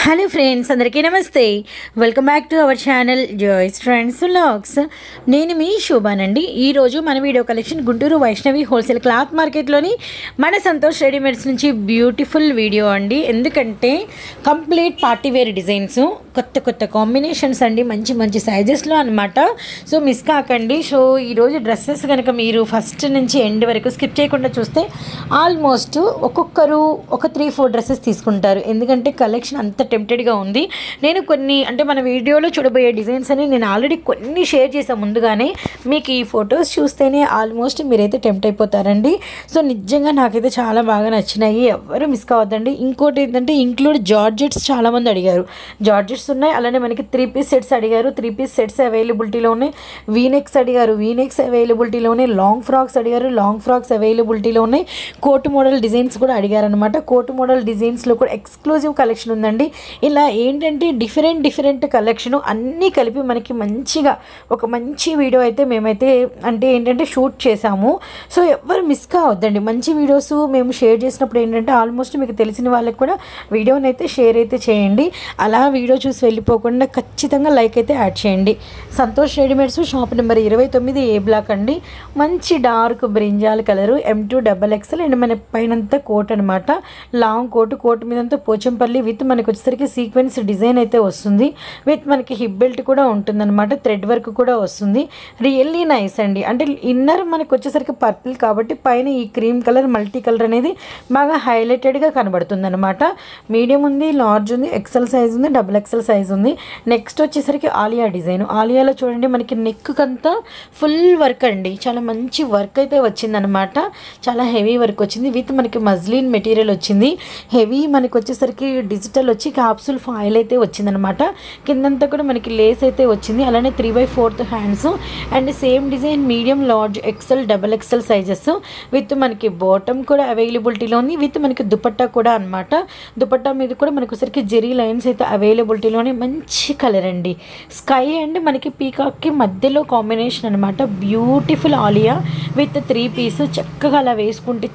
Hello friends, అందరికీ నమస్తే. Welcome back to our channel joys trends vlogs. నేను మీ శోభానండి. ఈరోజు మన video collection Guntur Vaishnavi wholesale cloth మార్కెట్లోని మన సంతోష్ రెడీమేడ్స్ నుంచి బ్యూటిఫుల్ వీడియో అండి. ఎందుకంటే కంప్లీట్ పార్టీ వేర్ డిజైన్స్, కొత్త కొత్త కాంబినేషన్స్ అండి, మంచి మంచి సైజెస్లో అనమాట. సో మిస్ కాకండి. సో ఈరోజు డ్రెస్సెస్ కనుక మీరు ఫస్ట్ నుంచి ఎండ్ వరకు స్కిప్ చేయకుండా చూస్తే ఆల్మోస్ట్ ఒక్కొక్కరు ఒక 3-4 డ్రెస్సెస్ తీసుకుంటారు. ఎందుకంటే కలెక్షన్ అంత టెంప్టెడ్గా ఉంది. నేను కొన్ని అంటే మన వీడియోలో చూడబోయే డిజైన్స్ అని నేను ఆల్రెడీ కొన్ని షేర్ చేసాను ముందుగానే. మీకు ఈ ఫొటోస్ చూస్తేనే ఆల్మోస్ట్ మీరైతే టెంప్ట్ అయిపోతారండి. సో నిజంగా నాకైతే చాలా బాగా నచ్చినాయి, ఎవరు మిస్ కావద్దండి. ఇంకోటి ఏంటంటే ఇంక్లూడ్ జార్జెట్స్ చాలామంది అడిగారు. జార్జెట్స్ ఉన్నాయి, అలానే మనకి 3 పీస్ సెట్స్ అడిగారు. 3 పీస్ సెట్స్ అవైలబిలిటీలో ఉన్నాయి. వీనెక్స్ అడిగారు, వీనెక్స్ అవైలబిలిటీలో ఉన్నాయి. లాంగ్ ఫ్రాక్స్ అడిగారు, లాంగ్ ఫ్రాక్స్ అవైలబిలిటీలో ఉన్నాయి. కోట్ మోడల్ డిజైన్స్ కూడా అడిగారు అనమాట. కోట్ మోడల్ డిజైన్స్లో కూడా ఎక్స్క్లూజివ్ కలెక్షన్ ఉందండి. ఇలా ఏంటంటే డిఫరెంట్ కలెక్షన్ అన్నీ కలిపి మనకి మంచిగా ఒక మంచి వీడియో అయితే మేమైతే అంటే ఏంటంటే షూట్ చేసాము. సో ఎవరు మిస్ కావద్దండి. మంచి వీడియోస్ మేము షేర్ చేసినప్పుడు ఏంటంటే ఆల్మోస్ట్ మీకు తెలిసిన వాళ్ళకి కూడా వీడియోని అయితే షేర్ అయితే చేయండి. అలా వీడియో చూసి వెళ్ళిపోకుండా ఖచ్చితంగా లైక్ అయితే యాడ్ చేయండి. Santosh readymades shop number 29 A block అండి. మంచి dark brinjal colour, M2 XXL and మన పైనంతా కోట్ అనమాట. లాంగ్ కోట్ మీదంతా పోచంపల్లి విత్ మనకి వచ్చేసరికి సీక్వెన్స్ డిజైన్ అయితే వస్తుంది. విత్ మనకి హిప్ బెల్ట్ కూడా ఉంటుందన్నమాట. థ్రెడ్ వర్క్ కూడా వస్తుంది. రియల్లీ నైస్ అండి. అంటే ఇన్నర్ మనకి వచ్చేసరికి పర్పుల్ కాబట్టి పైన ఈ క్రీమ్ కలర్ మల్టీ కలర్ అనేది బాగా హైలైటెడ్గా కనబడుతుంది అనమాట. మీడియం ఉంది, లార్జ్ ఉంది, XL సైజ్ ఉంది, XXL సైజ్ ఉంది. నెక్స్ట్ వచ్చేసరికి ఆలియా డిజైన్. ఆలియాలో చూడండి మనకి నెక్ అంతా ఫుల్ వర్క్ అండి. చాలా మంచి వర్క్ అయితే వచ్చిందనమాట. చాలా హెవీ వర్క్ వచ్చింది. విత్ మనకి మజ్లిన్ మెటీరియల్ వచ్చింది. హెవీ మనకి వచ్చేసరికి డిజిటల్ వచ్చి క్యాప్సూల్ ఫాయిల్ అయితే వచ్చిందనమాట. కిందంతా కూడా మనకి లేస్ అయితే వచ్చింది. అలానే 3/4 hands and same design medium, large, XL, XXL sizes with మనకి బాటమ్ కూడా అవైలబిలిటీలో ఉంది. విత్ మనకి దుపట్టా కూడా అనమాట. దుపట్టా మీద కూడా మనకి ఒకసారికి జెరీ లైన్స్ అయితే అవైలబిలిటీలోనే. మంచి కలర్ అండి. స్కై అండ్ మనకి పీకాక్కి మధ్యలో కాంబినేషన్ అనమాట. బ్యూటిఫుల్ ఆలియా విత్ 3 పీస్ చక్కగా అలా వేసుకుంటే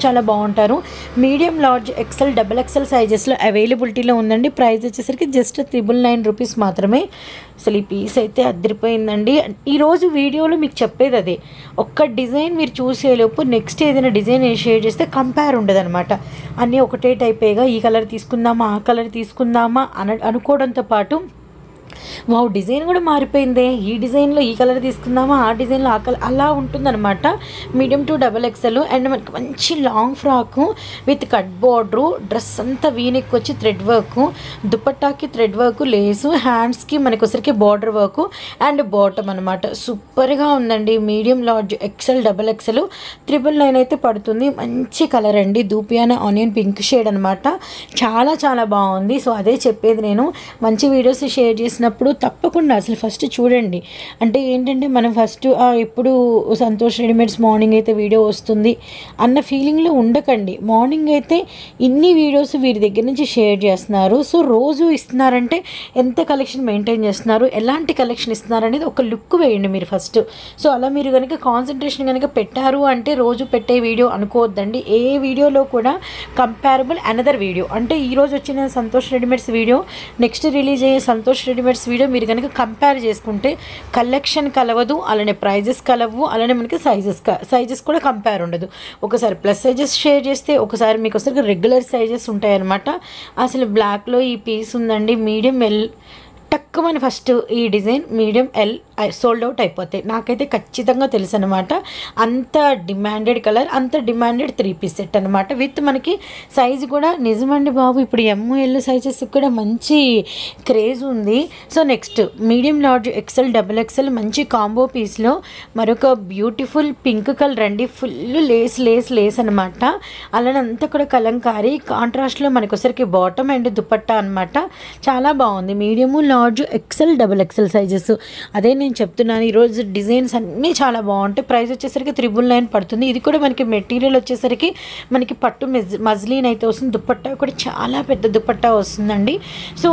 చాలా బాగుంటారు. మీడియం, లార్జ్, XL, XXL సైజెస్లో అవైలబిలిటీలో ఉందండి. ప్రైస్ వచ్చేసరికి జస్ట్ 999 రూపీస్ మాత్రమే. అసలు ఈ పీస్ అయితే అదిరిపోయిందండి. ఈరోజు వీడియోలో మీకు చెప్పేది అదే. ఒక్క డిజైన్ మీరు చూసేలోపు నెక్స్ట్ ఏదైనా డిజైన్ షేర్ చేస్తే కంపేర్ ఉండదు అనమాట. అన్నీ ఒకటే టైపేగా ఈ కలర్ తీసుకుందామా ఆ కలర్ తీసుకుందామా అనుకోవడంతో పాటు వావ్ డిజైన్ కూడా మారిపోయిందే, ఈ డిజైన్లో ఈ కలర్ తీసుకుందామా ఆ డిజైన్లో ఆ కలర్ అలా ఉంటుందన్నమాట. మీడియం టు XXL అండ్ మనకి మంచి long frock with cut border. Dress అంతా వీనెక్ వచ్చి థ్రెడ్ వర్క్, దుపట్టాకి థ్రెడ్ వర్క్, లేసు, హ్యాండ్స్కి మనకి ఒకసారికి బార్డర్ వర్క్ అండ్ బాటమ్ అనమాట. సూపర్గా ఉందండి. మీడియం, లార్జ్, XL, XXL 999 అయితే పడుతుంది. మంచి కలర్ అండి. దూపియానా ఆనియన్ పింక్ షేడ్ అనమాట. చాలా బాగుంది. సో అదే చెప్పేది నేను. మంచి వీడియోస్ షేర్ చేసినప్పుడు తప్పకుండా అసలు ఫస్ట్ చూడండి. అంటే ఏంటంటే మనం ఫస్ట్ ఎప్పుడు సంతోష్ రెడీమేడ్స్ మార్నింగ్ అయితే వీడియో వస్తుంది అన్న ఫీలింగ్లో ఉండకండి. మార్నింగ్ అయితే ఇన్ని వీడియోస్ వీరి దగ్గర నుంచి షేర్ చేస్తున్నారు. సో రోజు ఇస్తున్నారంటే ఎంత కలెక్షన్ మెయింటైన్ చేస్తున్నారు, ఎలాంటి కలెక్షన్ ఇస్తున్నారు అనేది ఒక లుక్ వేయండి మీరు ఫస్ట్. సో అలా మీరు కనుక కాన్సన్ట్రేషన్ కనుక పెట్టారు అంటే రోజు పెట్టే వీడియో అనుకోవద్దండి. ఏ వీడియోలో కూడా కంపారబుల్ అనదర్ వీడియో. అంటే ఈరోజు వచ్చిన Santosh readymades video, next release అయ్యే సంతోష్ రెడీమేడ్స్ వీడియో మీరు కనుక కంపేర్ చేసుకుంటే కలెక్షన్ కలవదు, అలానే ప్రైజెస్ కలవు, అలానే మనకి సైజెస్ కూడా కంపేర్ ఉండదు. ఒకసారి ప్లస్ సైజెస్ షేర్ చేస్తే ఒకసారి మీకు ఒకసారి రెగ్యులర్ సైజెస్ ఉంటాయన్నమాట. అసలు బ్లాక్లో ఈ పీస్ ఉందండి. మీడియం ఎల్ టక్కుమని ఫస్ట్ ఈ design medium L sold out అయిపోతాయి. నాకైతే ఖచ్చితంగా తెలుసు అనమాట. అంత డిమాండెడ్ కలర్, అంత డిమాండెడ్ 3 పీస్ సెట్ అనమాట. విత్ మనకి సైజు కూడా నిజమండి బాబు, ఇప్పుడు ML సైజెస్ కూడా మంచి క్రేజ్ ఉంది. So next medium, large, XL, XXL మంచి కాంబో పీస్లో మరొక బ్యూటిఫుల్ పింక్ కలర్ అండి. ఫుల్ లేస్ అనమాట. అలానే అంతా కూడా కలంకారీ కాంట్రాస్ట్లో మనకి ఒకసారికి బాటమ్ అండ్ దుపట్టా అనమాట. చాలా బాగుంది. Medium, large, XL, XXL sizes. అదే నేను చెప్తున్నాను. ఈరోజు డిజైన్స్ అన్నీ చాలా బాగుంటాయి. ప్రైస్ వచ్చేసరికి 999 పడుతుంది. ఇది కూడా మనకి మెటీరియల్ వచ్చేసరికి మనకి పట్టు మజ్లీన్ అయితే వస్తుంది. దుపట్టా కూడా చాలా పెద్ద దుపట్టా వస్తుందండి. సో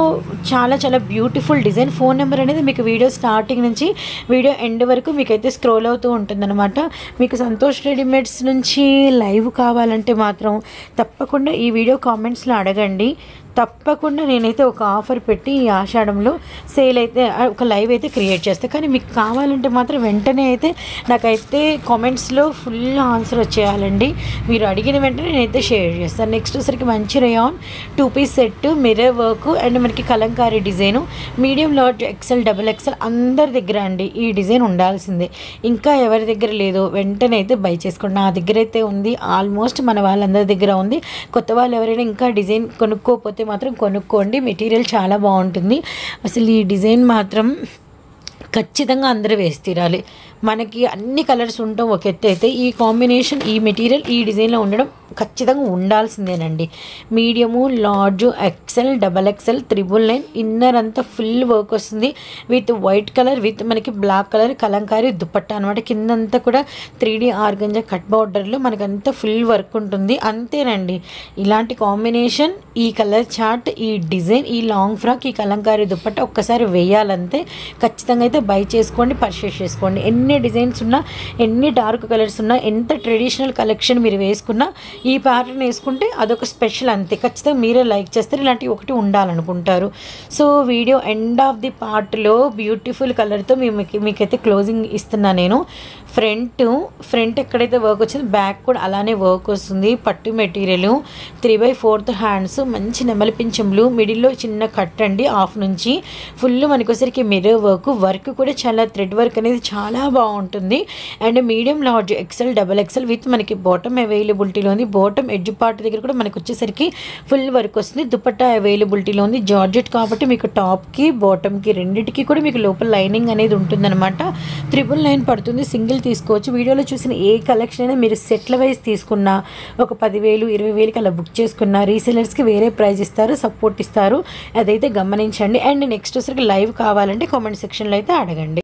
చాలా బ్యూటిఫుల్ డిజైన్. ఫోన్ నెంబర్ అనేది మీకు వీడియో స్టార్టింగ్ నుంచి వీడియో ఎండ్ వరకు మీకైతే స్క్రోల్ అవుతూ ఉంటుందన్నమాట. మీకు సంతోష్ రెడీమేడ్స్ నుంచి లైవ్ కావాలంటే మాత్రం తప్పకుండా ఈ వీడియో కామెంట్స్లో అడగండి. తప్పకుండా నేనైతే ఒక ఆఫర్ పెట్టి ఈ ఆషాఢంలో సేల్ అయితే ఒక లైవ్ అయితే క్రియేట్ చేస్తాను. కానీ మీకు కావాలంటే మాత్రం వెంటనే అయితే నాకైతే కామెంట్స్లో ఫుల్ ఆన్సర్ వచ్చేయాలండి. మీరు అడిగిన వెంటనే నేనైతే షేర్ చేస్తాను. నెక్స్ట్ వచ్చరికి మంచి rayon 2 piece set, mirror work and మనకి kalamkari design, medium, large, XL, double XL అందరి దగ్గర అండి ఈ డిజైన్ ఉండాల్సిందే. ఇంకా ఎవరి దగ్గర లేదో వెంటనే అయితే బై చేసుకోండి. నా దగ్గర అయితే ఉంది, ఆల్మోస్ట్ మన వాళ్ళందరి దగ్గర ఉంది. కొత్త వాళ్ళు ఎవరైనా ఇంకా డిజైన్ కొనుక్కోకపోతే మాత్రం కొనుక్కోండి. మెటీరియల్ చాలా బాగుంటుంది. అసలు ఈ డిజైన్ మాత్రం ఖచ్చితంగా అందరూ వేసి తీరాలి. మనకి అన్ని కలర్స్ ఉండటం ఒక ఎత్తు అయితే ఈ కాంబినేషన్, ఈ మెటీరియల్, ఈ డిజైన్లో ఉండడం ఖచ్చితంగా ఉండాల్సిందేనండి. Medium, large, XL, double XL, 999. Inner అంతా ఫుల్ వర్క్ వస్తుంది విత్ వైట్ కలర్, విత్ మనకి బ్లాక్ కలర్ కలంకారీ దుపట్టా అనమాట. కిందంతా కూడా 3D ఆర్గంజా కట్ బార్డర్లో మనకంతా ఫుల్ వర్క్ ఉంటుంది. అంతేనండి, ఇలాంటి కాంబినేషన్, ఈ కలర్ చార్ట్, ఈ డిజైన్, ఈ లాంగ్ ఫ్రాక్, ఈ కలంకారీ దుపట్టా ఒక్కసారి వేయాలంతే. ఖచ్చితంగా అయితే బై చేసుకోండి, పర్చేస్ చేసుకోండి. ఎన్ని డిజైన్స్ ఉన్నా, ఎన్ని డార్క్ కలర్స్ ఉన్నా, ఎంత ట్రెడిషనల్ కలెక్షన్ మీరు వేసుకున్నా ఈ ప్యాటర్న్ వేసుకుంటే అదొక స్పెషల్ అంతే. ఖచ్చితంగా మీరే లైక్ చేస్తారు, ఇలాంటివి ఒకటి ఉండాలనుకుంటారు. So video end of the పార్ట్లో బ్యూటిఫుల్ కలర్తో మీకైతే క్లోజింగ్ ఇస్తున్నా నేను. ఫ్రంట్ ఎక్కడైతే వర్క్ వచ్చిందో బ్యాక్ కూడా అలానే వర్క్ వస్తుంది. పట్టు మెటీరియల్, 3/4 హ్యాండ్స్, మంచి నెమలి పింఛంలు, మిడిల్లో చిన్న కట్ అండి ఆఫ్ నుంచి. ఫుల్ మనకొసరికి మిర్రర్ వర్క్ కూడా చాలా థ్రెడ్ వర్క్ అనేది చాలా బాగుంటుంది. And medium, large, XL, double XL with మనకి బాటమ్ అవైలబిలిటీలో ఉంది. బాటమ్ ఎడ్జ్ పార్ట్ దగ్గర కూడా మనకు వచ్చేసరికి ఫుల్ వర్క్ వస్తుంది. దుపట్టా అవైలబిలిటీలో ఉంది. జార్జెట్ కాబట్టి మీకు టాప్కి బాటమ్కి రెండింటికి కూడా మీకు లోపల లైనింగ్ అనేది ఉంటుందన్నమాట. 999 పడుతుంది. సింగిల్ తీసుకోవచ్చు. వీడియోలో చూసిన ఏ కలెక్షన్ అయినా మీరు సెట్ల వైజ్ తీసుకున్నా ఒక 10,000, 20,000కి అలా బుక్ చేసుకున్నా రీసెలర్స్కి వేరే ప్రైస్ ఇస్తారు, సపోర్ట్ ఇస్తారు. అదైతే గమనించండి. అండ్ నెక్స్ట్ వచ్చరికి లైవ్ కావాలంటే కామెంట్ సెక్షన్లో అయితే అడగండి.